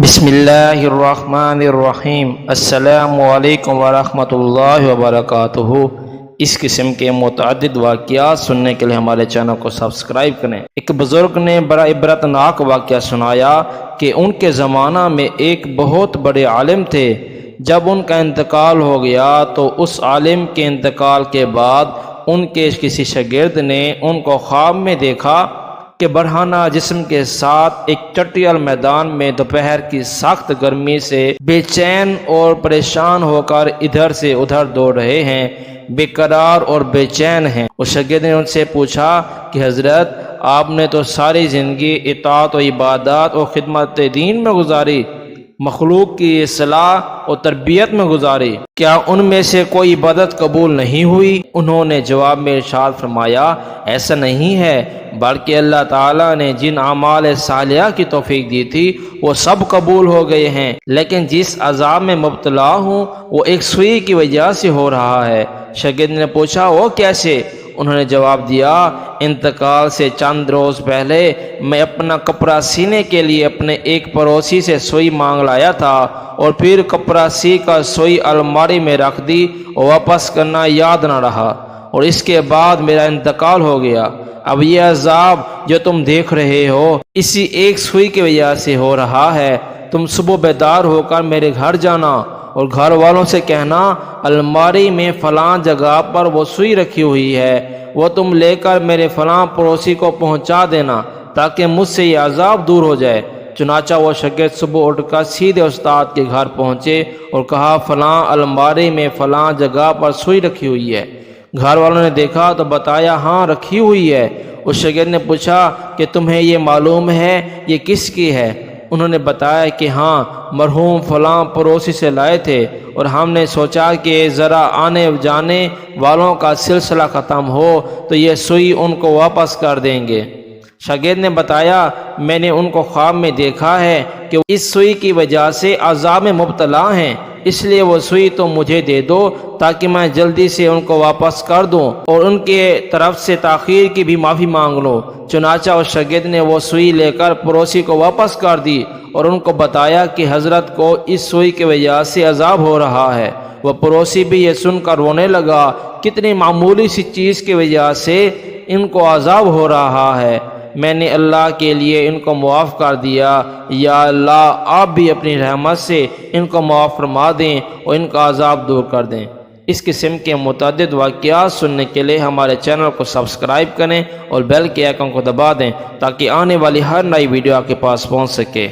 بسم اللہ الرحمن الرحیم۔ السلام علیکم ورحمۃ اللہ وبرکاتہ۔ اس قسم کے متعدد واقعات سننے کے لیے ہمارے چینل کو سبسکرائب کریں۔ ایک بزرگ نے بڑا عبرتناک واقعہ سنایا کہ ان کے زمانہ میں ایک بہت بڑے عالم تھے۔ جب ان کا انتقال ہو گیا تو اس عالم کے انتقال کے بعد ان کے کسی شاگرد نے ان کو خواب میں دیکھا کہ برہنہ جسم کے ساتھ ایک چٹیل میدان میں دوپہر کی سخت گرمی سے بے چین اور پریشان ہو کر ادھر سے ادھر دوڑ رہے ہیں، بے قرار اور بے چین ہیں۔ اس شاگرد نے ان سے پوچھا کہ حضرت، آپ نے تو ساری زندگی اطاعت و عبادات اور خدمت دین میں گزاری، مخلوق کی اصلاح اور تربیت میں گزاری، کیا ان میں سے کوئی عبادت قبول نہیں ہوئی؟ انہوں نے جواب میں ارشاد فرمایا، ایسا نہیں ہے، بلکہ اللہ تعالیٰ نے جن اعمال صالحہ کی توفیق دی تھی وہ سب قبول ہو گئے ہیں، لیکن جس عذاب میں مبتلا ہوں وہ ایک سوئی کی وجہ سے ہو رہا ہے۔ شاگرد نے پوچھا، وہ کیسے؟ انہوں نے جواب دیا، انتقال سے چند روز پہلے میں اپنا کپڑا سینے کے لیے اپنے ایک پڑوسی سے سوئی مانگ لایا تھا اور پھر کپڑا سی کر سوئی الماری میں رکھ دی اور واپس کرنا یاد نہ رہا، اور اس کے بعد میرا انتقال ہو گیا۔ اب یہ عذاب جو تم دیکھ رہے ہو اسی ایک سوئی کی وجہ سے ہو رہا ہے۔ تم صبح بیدار ہو کر میرے گھر جانا اور گھر والوں سے کہنا الماری میں فلاں جگہ پر وہ سوئی رکھی ہوئی ہے، وہ تم لے کر میرے فلاں پڑوسی کو پہنچا دینا تاکہ مجھ سے یہ عذاب دور ہو جائے۔ چنانچہ وہ شاگرد صبح اٹھ کر سیدھے استاد کے گھر پہنچے اور کہا، فلاں الماری میں فلاں جگہ پر سوئی رکھی ہوئی ہے۔ گھر والوں نے دیکھا تو بتایا، ہاں رکھی ہوئی ہے۔ اس شاگرد نے پوچھا کہ تمہیں یہ معلوم ہے یہ کس کی ہے؟ انہوں نے بتایا کہ ہاں، مرحوم فلاں پڑوسی سے لائے تھے اور ہم نے سوچا کہ ذرا آنے جانے والوں کا سلسلہ ختم ہو تو یہ سوئی ان کو واپس کر دیں گے۔ شاگرد نے بتایا، میں نے ان کو خواب میں دیکھا ہے کہ اس سوئی کی وجہ سے عذاب میں مبتلا ہیں، اس لیے وہ سوئی تو مجھے دے دو تاکہ میں جلدی سے ان کو واپس کر دوں اور ان کے طرف سے تاخیر کی بھی معافی مانگ لوں۔ چنانچہ اس شاگرد نے وہ سوئی لے کر پڑوسی کو واپس کر دی اور ان کو بتایا کہ حضرت کو اس سوئی کی وجہ سے عذاب ہو رہا ہے۔ وہ پڑوسی بھی یہ سن کر رونے لگا، کتنی معمولی سی چیز کی وجہ سے ان کو عذاب ہو رہا ہے، میں نے اللہ کے لیے ان کو معاف کر دیا، یا اللہ آپ بھی اپنی رحمت سے ان کو معاف فرما دیں اور ان کا عذاب دور کر دیں۔ اس قسم کے متعدد واقعات سننے کے لیے ہمارے چینل کو سبسکرائب کریں اور بیل کے آئیکن کو دبا دیں تاکہ آنے والی ہر نئی ویڈیو آپ کے پاس پہنچ سکے۔